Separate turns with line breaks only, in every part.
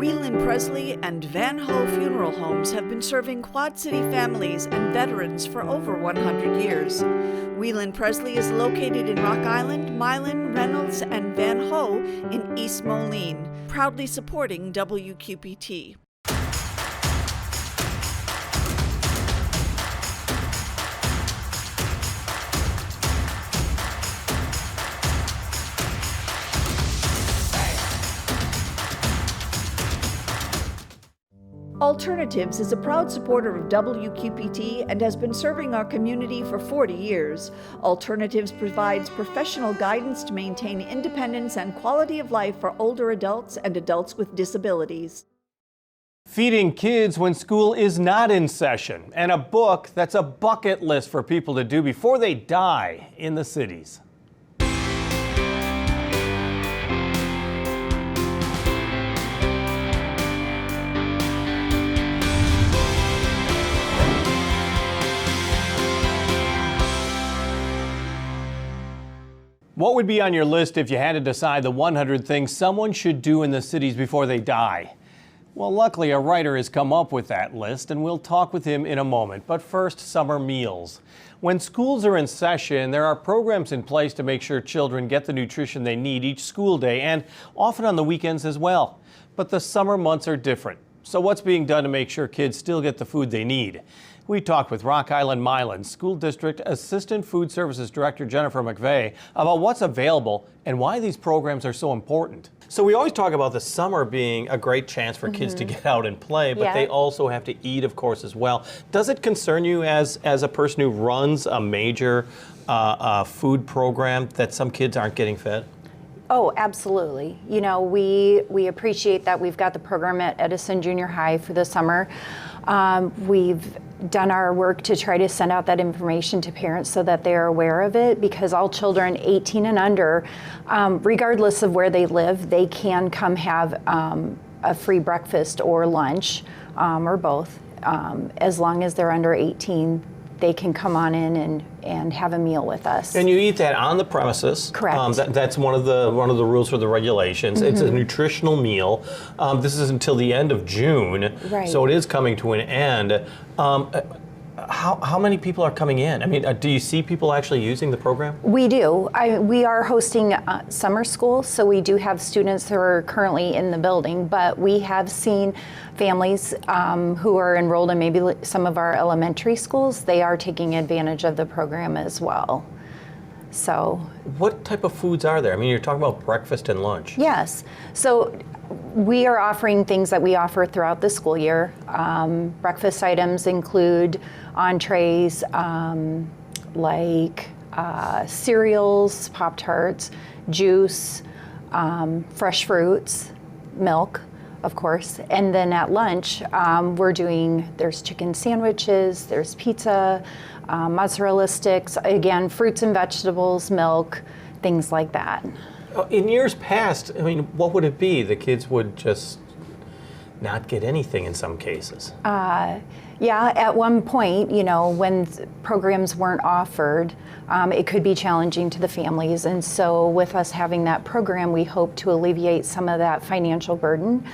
Whelan Presley and Van Ho Funeral Homes have been serving Quad City families and veterans for over 100 years. Whelan Presley is located in Rock Island, Milan, Reynolds, and Van Ho in East Moline, proudly supporting WQPT. Alternatives is a proud supporter of WQPT and has been serving our community for 40 years. Alternatives provides professional guidance to maintain independence and quality of life for older adults and adults with disabilities.
Feeding kids when school is not in session, and a book that's a bucket list for people to do before they die in the cities. What would be on your list if you had to decide the 100 things someone should do in the cities before they die? Well, luckily a writer has come up with that list, and we'll talk with him in a moment. But first, summer meals. When schools are in session, there are programs in place to make sure children get the nutrition they need each school day, and often on the weekends as well. But the summer months are different. So what's being done to make sure kids still get the food they need? We talked with Rock Island Milan School District Assistant Food Services Director Jennifer McVeigh about what's available and why these programs are so important. So we always talk about the summer being a great chance for kids to get out and play, but they also have to eat, of course, as well. Does it concern you as a person who runs a major food program that some kids aren't getting fed?
Oh, absolutely. You know, we appreciate that we've got the program at Edison Junior High for the summer. We've done our work to try to send out that information to parents so that they're aware of it, because all children 18 and under, regardless of where they live, they can come have a free breakfast or lunch, or both. As long as they're under 18, they can come on in and have a meal with us. And
you eat that on the premises.
Correct.
That's one of the rules for the regulations. It's a nutritional meal. This is until the end of June, so it is coming to an end. How many people are coming in? I mean, do you see people actually using the program?
We do. We are hosting summer school, so we do have students who are currently in the building, but we have seen families who are enrolled in maybe some of our elementary schools. They are taking advantage of the program as well. So,
what type of foods are there? I mean, you're talking about breakfast and lunch.
Yes. So we are offering things that we offer throughout the school year. Breakfast items include entrees like cereals, Pop-Tarts, juice, fresh fruits, milk, of course. And then at lunch, there's chicken sandwiches, there's pizza, mozzarella sticks, again, fruits and vegetables, milk, things like that.
In years past, I mean, what would it be? The kids would just not get anything in some cases.
Yeah, at one point, you know, when programs weren't offered, it could be challenging to the families. And so with us having that program, we hope to alleviate some of that financial burden.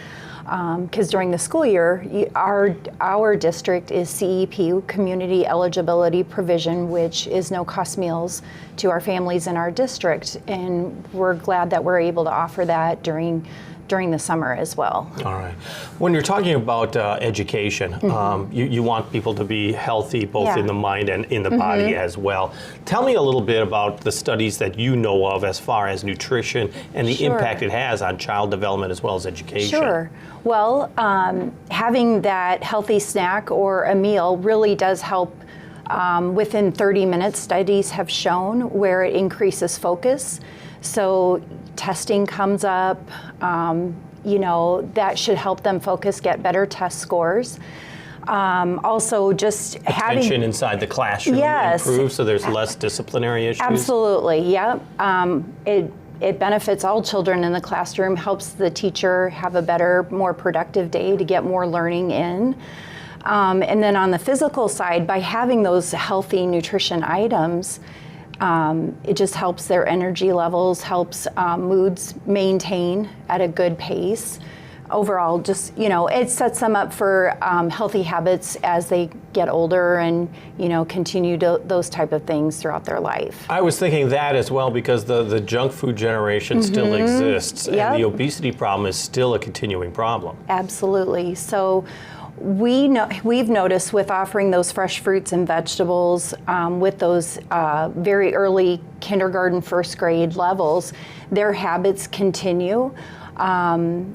Because during the school year, our district is CEP, Community Eligibility Provision, which is no-cost meals to our families in our district, and we're glad that we're able to offer that during the summer as well.
All right. When you're talking about education, you want people to be healthy both in the mind and in the body as well. Tell me a little bit about the studies that you know of as far as nutrition and the impact it has on child development as well as education.
Sure. Well, having that healthy snack or a meal really does help. Within 30 minutes, studies have shown where it increases focus. So testing comes up, you know, that should help them focus, get better test scores. Also just
attention inside the classroom improves, so there's less disciplinary issues.
Absolutely, yeah. It benefits all children in the classroom, helps the teacher have a better, more productive day to get more learning in. And then on the physical side, by having those healthy nutrition items, it just helps their energy levels, helps moods maintain at a good pace. overall, just, it sets them up for healthy habits as they get older and, continue those type of things throughout their life.
I was thinking that as well, because the junk food generation still exists, and the obesity problem is still a continuing problem.
Absolutely. So we've noticed with offering those fresh fruits and vegetables with those very early kindergarten, first grade levels, their habits continue.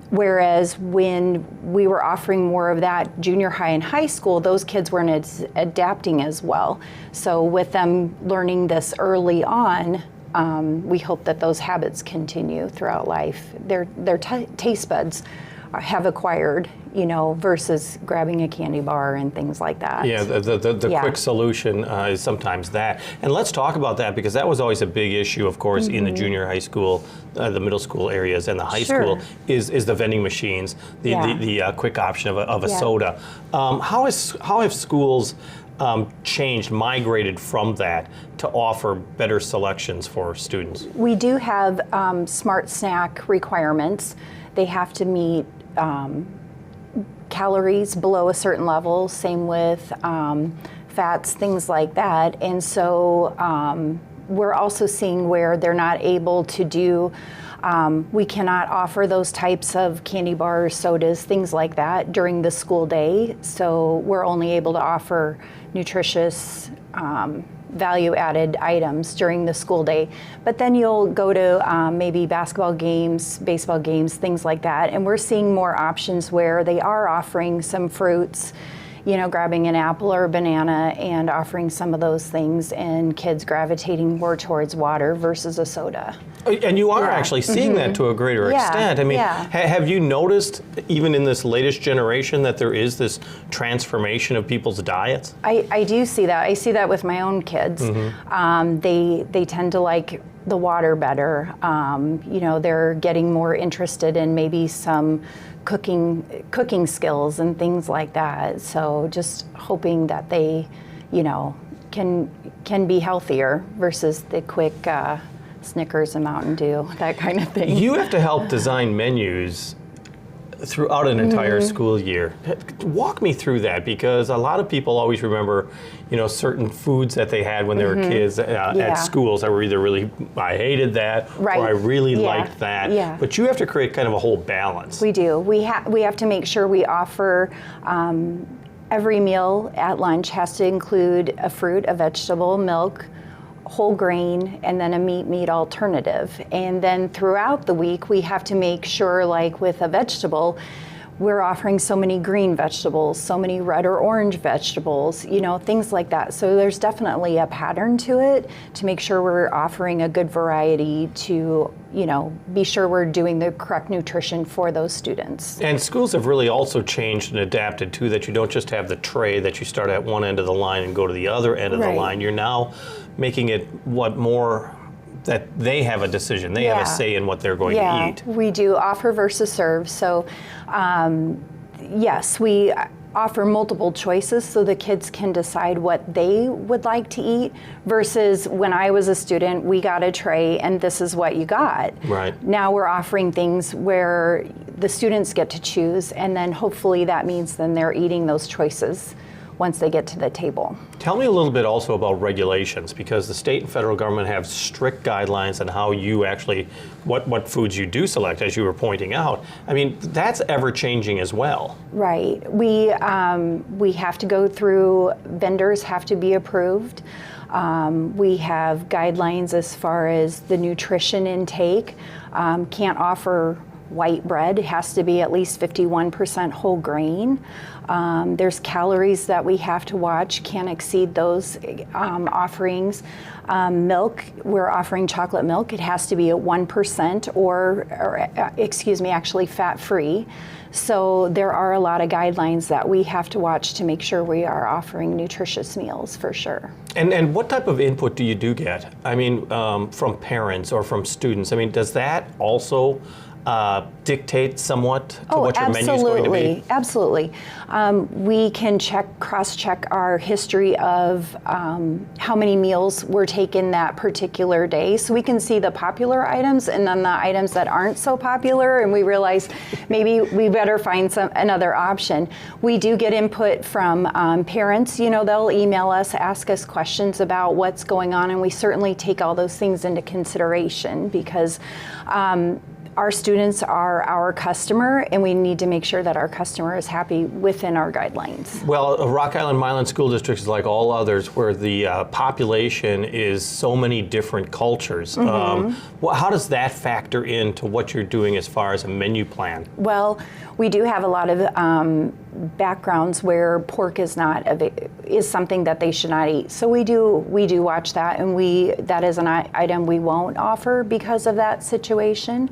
Whereas when we were offering more of that junior high and high school, those kids weren't adapting as well. So with them learning this early on, we hope that those habits continue throughout life. Their taste buds have acquired, versus grabbing a candy bar and things like that.
Yeah, the quick solution is sometimes that. And let's talk about that, because that was always a big issue, of course, in the junior high school, the middle school areas, and the high school, is the vending machines, the quick option of a soda. How have schools changed, migrated from that to offer better selections for students?
We do have smart snack requirements. They have to meet calories below a certain level, same with fats, things like that. And so we're also seeing where they're not able to do, we cannot offer those types of candy bars, sodas, things like that during the school day. So we're only able to offer nutritious, value-added items during the school day. But then you'll go to maybe basketball games, baseball games, things like that. And we're seeing more options where they are offering some fruits, grabbing an apple or a banana and offering some of those things, and kids gravitating more towards water versus a soda.
And you are actually seeing that to a greater extent. I mean, have you noticed, even in this latest generation, that there is this transformation of people's diets?
I do see that. I see that with my own kids. They tend to like the water better. They're getting more interested in maybe some cooking skills and things like that. So just hoping that they, can be healthier versus the quick Snickers and Mountain Dew, that kind of thing.
You have to help design menus throughout an entire school year. Walk me through that, because a lot of people always remember, certain foods that they had when they were kids at schools that were either really, I hated that, or I really liked that.
Yeah.
But you have to create kind of a whole balance.
We do. We have to make sure we offer every meal at lunch has to include a fruit, a vegetable, milk, whole grain, and then a meat alternative. And then throughout the week, we have to make sure, like with a vegetable, we're offering so many green vegetables, so many red or orange vegetables, things like that. So there's definitely a pattern to it to make sure we're offering a good variety to, be sure we're doing the correct nutrition for those students.
And schools have really also changed and adapted too, that you don't just have the tray that you start at one end of the line and go to the other end of the line. You're now making it more that they have a decision. They have a say in what they're going to eat.
We do offer versus serve. So yes, we offer multiple choices so the kids can decide what they would like to eat, versus when I was a student, we got a tray and this is what you got.
Right.
Now we're offering things where the students get to choose, and then hopefully that means then they're eating those choices once they get to the table.
Tell me a little bit also about regulations, because the state and federal government have strict guidelines on how you actually, what foods you do select, as you were pointing out. I mean, that's ever changing as well.
Right. We have to go through, vendors have to be approved. We have guidelines as far as the nutrition intake. Can't offer white bread. It has to be at least 51% whole grain. There's calories that we have to watch, can't exceed those offerings. Milk, we're offering chocolate milk. It has to be at 1% or actually fat-free. So there are a lot of guidelines that we have to watch to make sure we are offering nutritious meals for sure.
And what type of input do you get? I mean, from parents or from students? I mean, does that also dictate somewhat to what your menu is going to be?
Absolutely. We can cross-check our history of how many meals were taken that particular day. So we can see the popular items and then the items that aren't so popular, and we realize maybe we better find another option. We do get input from parents. You know, they'll email us, ask us questions about what's going on, and we certainly take all those things into consideration because our students are our customer, and we need to make sure that our customer is happy within our guidelines.
Well, Rock Island Milan School District is like all others where the population is so many different cultures. How does that factor into what you're doing as far as a menu plan?
Well, we do have a lot of backgrounds where pork is something that they should not eat. So we do watch that, and that is an item we won't offer because of that situation.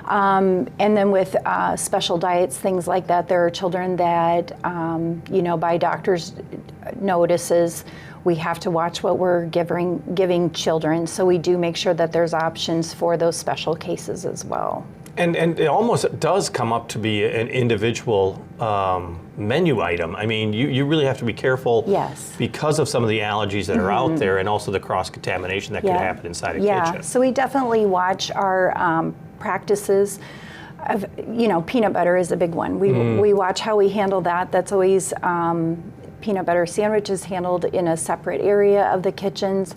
And then with special diets, things like that, there are children that, by doctor's notices, we have to watch what we're giving children. So we do make sure that there's options for those special cases as well.
And it almost does come up to be an individual menu item. I mean, you really have to be careful because of some of the allergies that are out there and also the cross-contamination that could happen inside a kitchen.
So we definitely watch our practices. Peanut butter is a big one. We watch how we handle that. That's always peanut butter sandwiches handled in a separate area of the kitchens.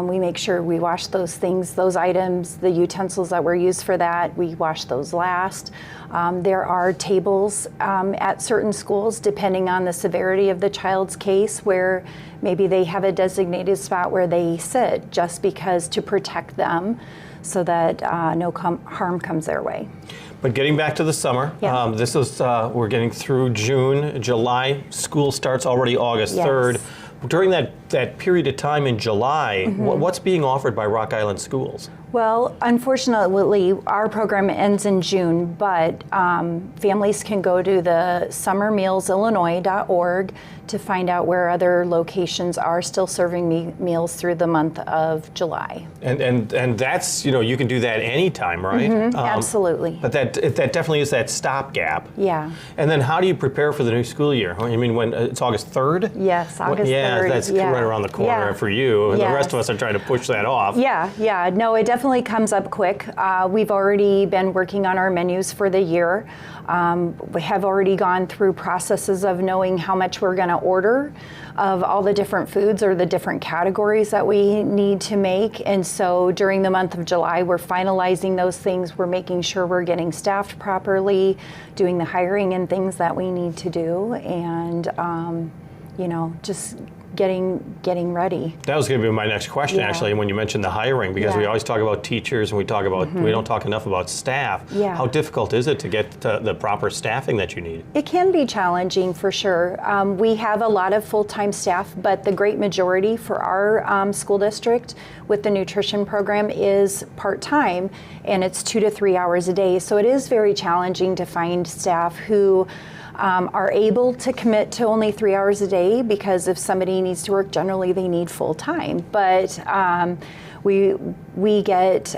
We make sure we wash those things, those items, the utensils that were used for that, we wash those last. There are tables at certain schools, depending on the severity of the child's case, where maybe they have a designated spot where they sit just because to protect them so that no harm comes their way.
But getting back to the summer, this is we're getting through June, July, school starts already August 3rd. During that period of time in July, what's being offered by Rock Island schools?
Well, unfortunately, our program ends in June, but families can go to the summermealsillinois.org to find out where other locations are still serving meals through the month of July.
And that's, you can do that anytime, right?
Absolutely.
But that definitely is that stopgap.
Yeah.
And then how do you prepare for the new school year? I mean, when it's August 3rd?
Yes, August 3rd.
Yeah, that's right around the corner for you. And the rest of us are trying to push that off.
Yeah. No, it definitely comes up quick. We've already been working on our menus for the year. We have already gone through processes of knowing how much we're going to order of all the different foods or the different categories that we need to make. And so during the month of July, we're finalizing those things. We're making sure we're getting staffed properly, doing the hiring and things that we need to do, and just getting ready.
That was going to be my next question, actually, when you mentioned the hiring, because we always talk about teachers and we talk about we don't talk enough about staff. How difficult is it to get the proper staffing that you need?
It can be challenging for sure. We have a lot of full-time staff, but the great majority for our school district with the nutrition program is part-time, and it's 2 to 3 hours a day. So it is very challenging to find staff who are able to commit to only 3 hours a day, because if somebody needs to work, generally they need full time. But we get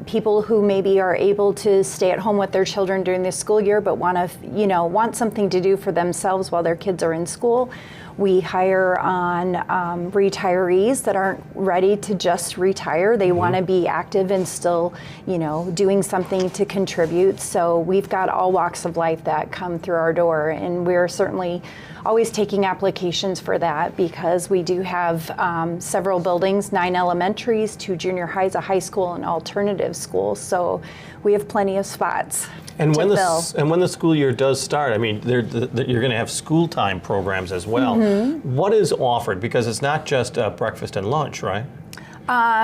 people who maybe are able to stay at home with their children during the school year, but want something to do for themselves while their kids are in school. We hire on retirees that aren't ready to just retire. They want to be active and still, doing something to contribute. So we've got all walks of life that come through our door, and we're certainly always taking applications for that, because we do have several buildings, 9 elementaries, 2 junior highs, a high school, and alternative schools. So we have plenty of spots.
And when the school year does start, I mean, you're going to have school time programs as well. What is offered? Because it's not just breakfast and lunch, right?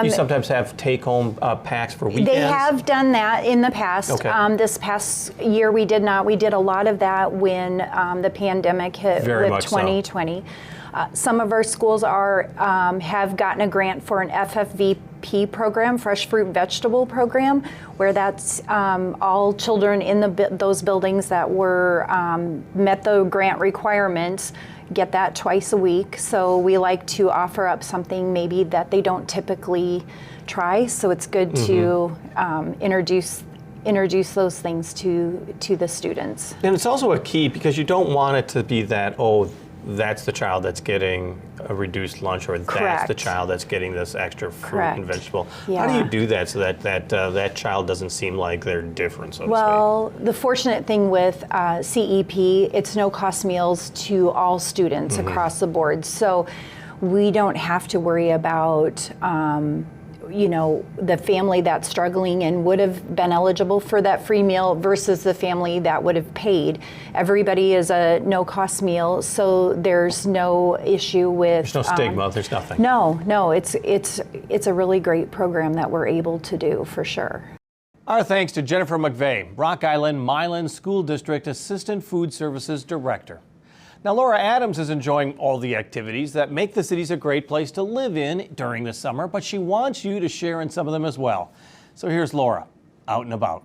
You sometimes have take-home packs for weekends?
They have done that in the past.
Okay.
This past year we did not. We did a lot of that when the pandemic hit with 2020. Some of our schools have gotten a grant for an FFVP program, fresh fruit vegetable program, where that's all children in those buildings that were met the grant requirements get that twice a week. So we like to offer up something maybe that they don't typically try. So it's good to introduce introduce those things to the students.
And it's also a key because you don't want it to be that, oh, that's the child that's getting a reduced lunch, or that's the child that's getting this extra fruit and vegetable.
Yeah.
How do you do that so that that child doesn't seem like they're different, so to
Well, the fortunate thing with CEP, it's no-cost meals to all students across the board. So we don't have to worry about the family that's struggling and would have been eligible for that free meal versus the family that would have paid. Everybody is a no-cost meal, so there's no issue with.
There's no stigma. There's nothing.
No, it's a really great program that we're able to do for sure.
Our thanks to Jennifer McVeigh, Rock Island Milan School District Assistant Food Services Director. Now, Laura Adams is enjoying all the activities that make the cities a great place to live in during the summer, but she wants you to share in some of them as well. So here's Laura, out and about.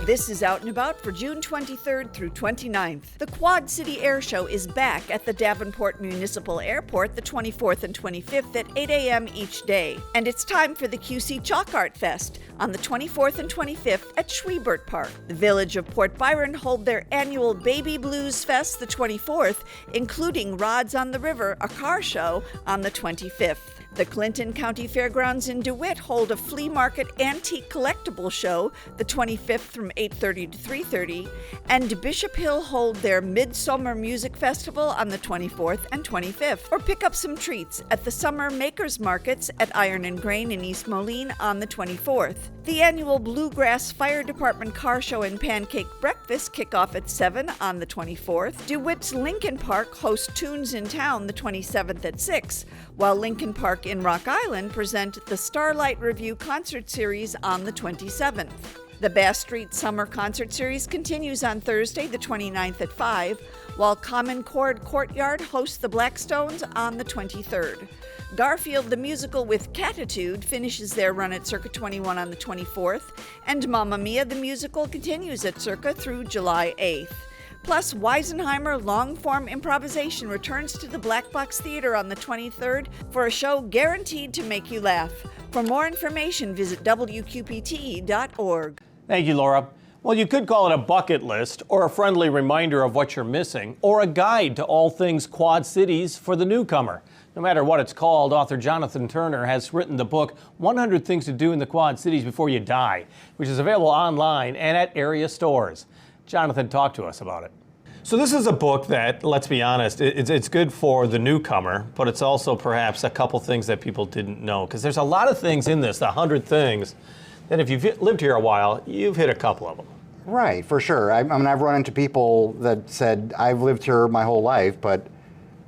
This is Out and About for June 23rd through 29th. The Quad City Air Show is back at the Davenport Municipal Airport the 24th and 25th at 8 a.m. each day. And it's time for the QC Chalk Art Fest on the 24th and 25th at Schwiebert Park. The Village of Port Byron hold their annual Baby Blues Fest the 24th, including Rods on the River, a car show, on the 25th. The Clinton County Fairgrounds in DeWitt hold a flea market antique collectible show the 25th from 8:30 to 3:30, and Bishop Hill hold their Midsummer Music Festival on the 24th and 25th. Or pick up some treats at the Summer Makers Markets at Iron and Grain in East Moline on the 24th. The annual Bluegrass Fire Department Car Show and Pancake Breakfast kick off at 7 on the 24th. DeWitt's Lincoln Park hosts Tunes in Town the 27th at 6, while Lincoln Park in Rock Island present the Starlight Review Concert Series on the 27th. The Bass Street Summer Concert Series continues on Thursday, the 29th at 5, while Common Chord Courtyard hosts the Blackstones on the 23rd. Garfield the Musical with Catitude finishes their run at Circa 21 on the 24th, and Mamma Mia the Musical continues at Circa through July 8th. Plus, Weisenheimer Long-Form Improvisation returns to the Black Box Theater on the 23rd for a show guaranteed to make you laugh. For more information, visit WQPT.org.
Thank you, Laura. Well, you could call it a bucket list, or a friendly reminder of what you're missing, or a guide to all things Quad Cities for the newcomer. No matter what it's called, author Jonathan Turner has written the book 100 Things to Do in the Quad Cities Before You Die, which is available online and at area stores. Jonathan talked to us about it. So this is a book that, let's be honest, it's good for the newcomer, but it's also perhaps a couple things that people didn't know, because there's a lot of things in this, the 100 things, that if you've lived here a while, you've hit a couple of them.
Right, for sure. I mean, I've run into people that said, I've lived here my whole life, but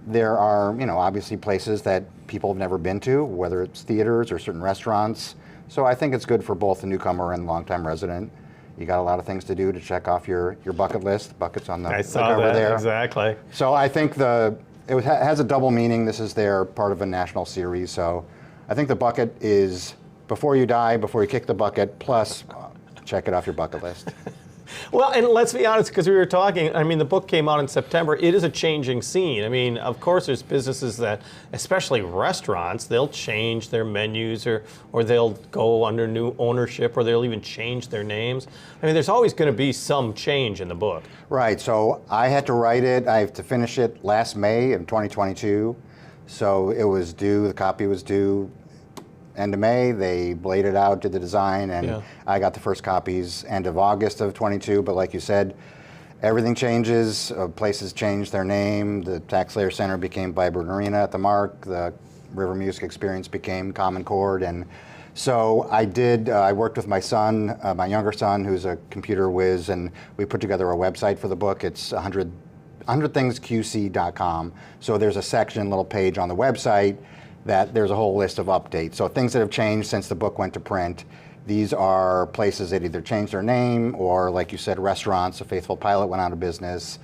there are, obviously places that people have never been to, whether it's theaters or certain restaurants. So I think it's good for both the newcomer and longtime resident. You got a lot of things to do to check off your bucket list. Buckets on the cover there.
Exactly.
So I think it has a double meaning. This is their part of a national series. So I think the bucket is before you die, before you kick the bucket, plus check it off your bucket list.
Well, and let's be honest, because we were talking, the book came out in September. It is a changing scene. Of course, there's businesses that, especially restaurants, they'll change their menus or they'll go under new ownership, or they'll even change their names. There's always going to be some change in the book.
Right. So I had to write it. I have to finish it last May of 2022. So it was due, the copy was due end of May. They bladed out, did the design, and I got the first copies end of August of 22. But like you said, everything changes. Places changed their name. The TaxSlayer Center became Vibrant Arena at the Mark. The River Music Experience became Common Chord. And so I worked with my son, my younger son, who's a computer whiz, and we put together a website for the book. It's 100thingsqc.com. So there's a section, little page on the website that there's a whole list of updates. So things that have changed since the book went to print. These are places that either changed their name, or like you said, restaurants. A Faithful Pilot went out of business.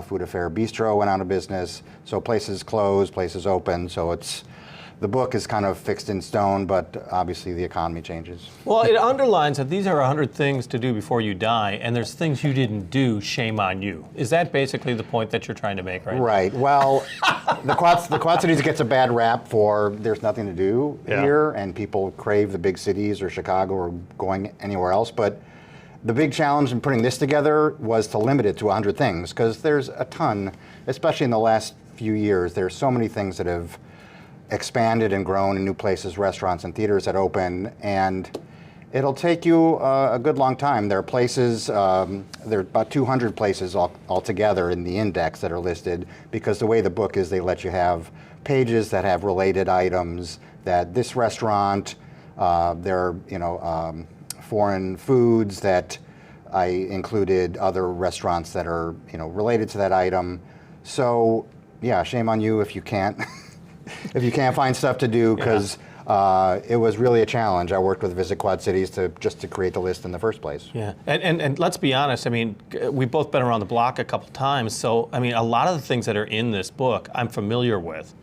Food Affair Bistro went out of business. So places closed, places open. So it's the book is kind of fixed in stone, but obviously the economy changes.
Well, it underlines that these are 100 things to do before you die, and there's things you didn't do, shame on you. Is that basically the point that you're trying to make, right?
Right. Well, the Quad Cities gets a bad rap for there's nothing to do here, and people crave the big cities or Chicago or going anywhere else. But the big challenge in putting this together was to limit it to 100 things, because there's a ton, especially in the last few years. There's so many things that have expanded and grown in new places, restaurants and theaters that open, and it'll take you a good long time. There are places, there are about 200 places altogether in the index that are listed, because the way the book is, they let you have pages that have related items, that this restaurant, there are foreign foods that I included, other restaurants that are related to that item. So yeah, shame on you if you can't if you can't find stuff to do, because it was really a challenge. I worked with Visit Quad Cities to create the list in the first place.
Yeah, and let's be honest, I mean, we've both been around the block a couple times, so I mean, a lot of the things that are in this book I'm familiar with.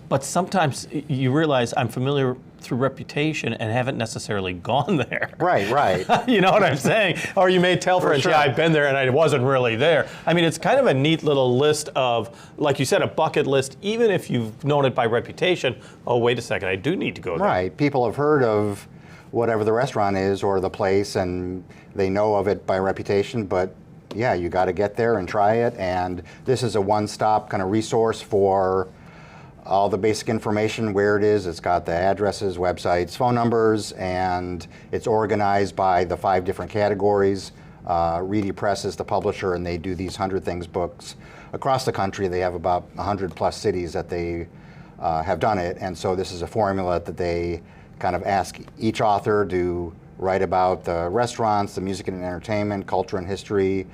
But sometimes you realize I'm familiar through reputation and haven't necessarily gone there.
Right, right.
You know what I'm saying? Or you may tell friends,
sure.
yeah, I've been there and I wasn't really there. I mean, it's kind of a neat little list of, like you said, a bucket list, even if you've known it by reputation. Oh, wait a second, I do need to go there.
Right. People have heard of whatever the restaurant is or the place, and they know of it by reputation, but yeah, you got to get there and try it. And this is a one-stop kind of resource for all the basic information, where it is. It's got the addresses, websites, phone numbers, and it's organized by the 5 different categories. Reedy Press is the publisher, and they do these 100 Things books across the country. They have about 100 plus cities that they have done it, and so this is a formula that they kind of ask each author to write about the restaurants, the music and entertainment, culture and history,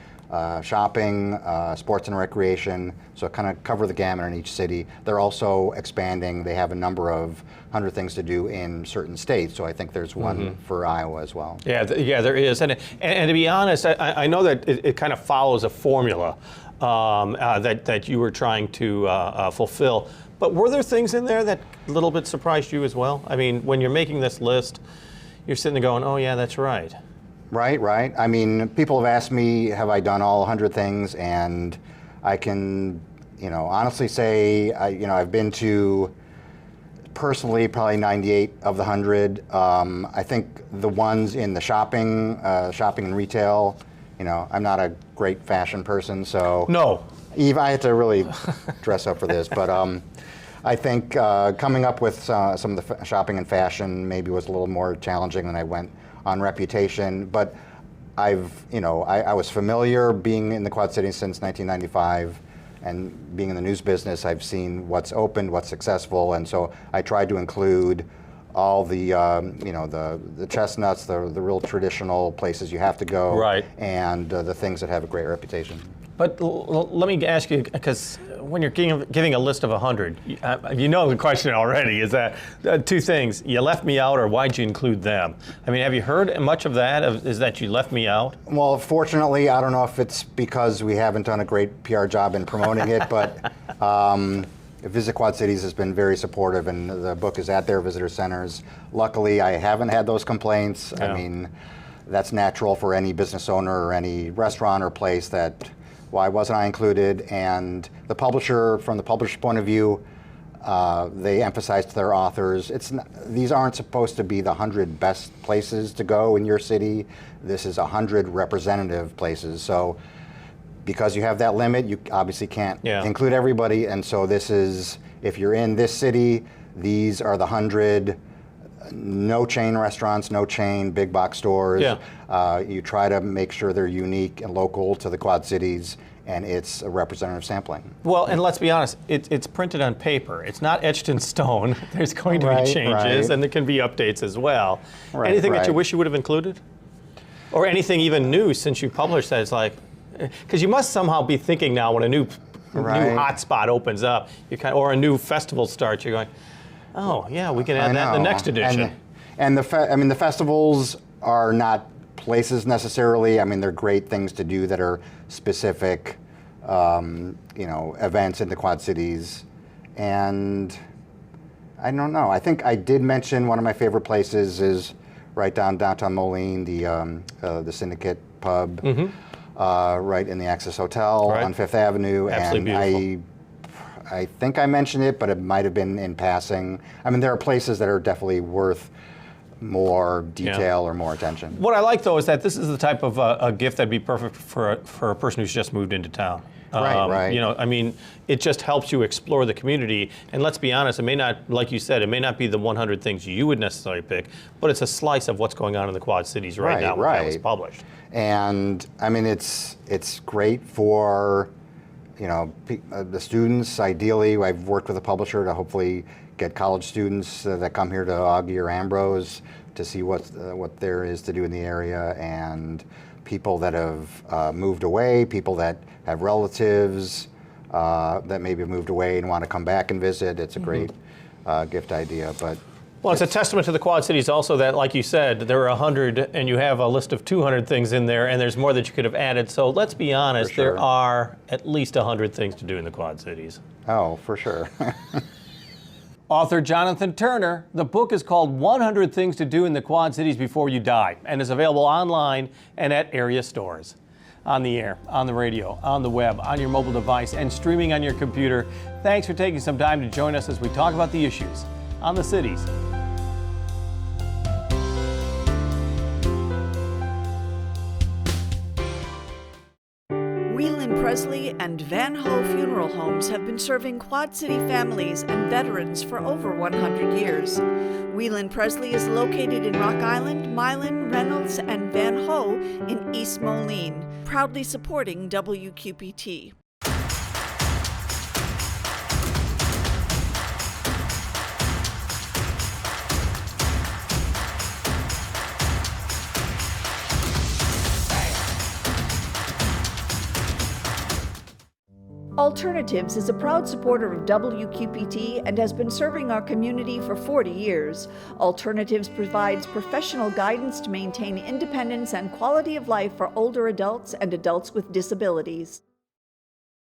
shopping, sports and recreation, so kind of cover the gamut in each city. They're also expanding. They have a number of 100 things to do in certain states, so I think there's one for Iowa as well.
Yeah, there is. And to be honest, I know that it kind of follows a formula that you were trying to fulfill. But were there things in there that a little bit surprised you as well? I mean, when you're making this list, you're sitting there going, oh yeah, that's right.
Right, right. I mean, people have asked me, have I done all 100 things? And I can, honestly say, I've been to, personally, probably 98 of the 100. I think the ones in the shopping and retail, I'm not a great fashion person, so.
No.
Eve, I had to really dress up for this, but I think coming up with some of the shopping and fashion maybe was a little more challenging than I went on reputation, but I was familiar being in the Quad Cities since 1995, and being in the news business, I've seen what's opened, what's successful, and so I tried to include all the the chestnuts, the real traditional places you have to go,
right,
and the things that have a great reputation.
But let me ask you, because when you're giving a list of 100, you know the question already, is that 2 things, you left me out, or why'd you include them? I mean, have you heard much of that, is that you left me out?
Well, fortunately, I don't know if it's because we haven't done a great PR job in promoting it, but Visit Quad Cities has been very supportive, and the book is at their visitor centers. Luckily, I haven't had those complaints. Yeah. I mean, that's natural for any business owner or any restaurant or place that, why wasn't I included? And the publisher, from the publisher's point of view, they emphasize to their authors, these aren't supposed to be the 100 best places to go in your city. This is 100 representative places. So because you have that limit, you obviously can't include everybody. And so this is, if you're in this city, these are the 100 no chain restaurants, no chain big box stores. Yeah. You try to make sure they're unique and local to the Quad Cities, and it's a representative sampling.
Well, and let's be honest, it's printed on paper. It's not etched in stone. There's going to be changes, and there can be updates as well. Anything that you wish you would have included? Or anything even new since you published that? It's like, because you must somehow be thinking now when a new hotspot opens up, or a new festival starts, you're going, oh yeah, we can add that in the next edition.
And the festivals are not places necessarily. I mean, they're great things to do that are specific, events in the Quad Cities. And I don't know. I think I did mention one of my favorite places is right downtown Moline, the Syndicate Pub, right in the Access Hotel on Fifth Avenue.
Absolutely
and
beautiful.
I think I mentioned it, but it might have been in passing. I mean, there are places that are definitely worth more detail or more attention.
What I like, though, is that this is the type of a gift that'd be perfect for a person who's just moved into town.
Right.
You know, I mean, it just helps you explore the community. And let's be honest, it may not, like you said, it may not be the 100 things you would necessarily pick, but it's a slice of what's going on in the Quad Cities right now when that was published.
And I mean, it's great for, you know, the students. Ideally, I've worked with a publisher to hopefully get college students that come here to Augie or Ambrose to see what there is to do in the area, and people that have moved away, people that have relatives that maybe have moved away and want to come back and visit. It's a great gift idea. But
well, it's a testament to the Quad Cities also that, like you said, there are 100 and you have a list of 200 things in there, and there's more that you could have added. So let's be honest, there are at least 100 things to do in the Quad Cities.
Oh, for sure.
Author Jonathan Turner, the book is called 100 Things to Do in the Quad Cities Before You Die and is available online and at area stores. On the air, on the radio, on the web, on your mobile device, and streaming on your computer. Thanks for taking some time to join us as we talk about the issues on the cities.
Whelan Presley and Van Ho Funeral Homes have been serving Quad City families and veterans for over 100 years. Whelan Presley is located in Rock Island, Milan, Reynolds, and Van Ho in East Moline, proudly supporting WQPT. Alternatives is a proud supporter of WQPT and has been serving our community for 40 years. Alternatives provides professional guidance to maintain independence and quality of life for older adults and adults with disabilities.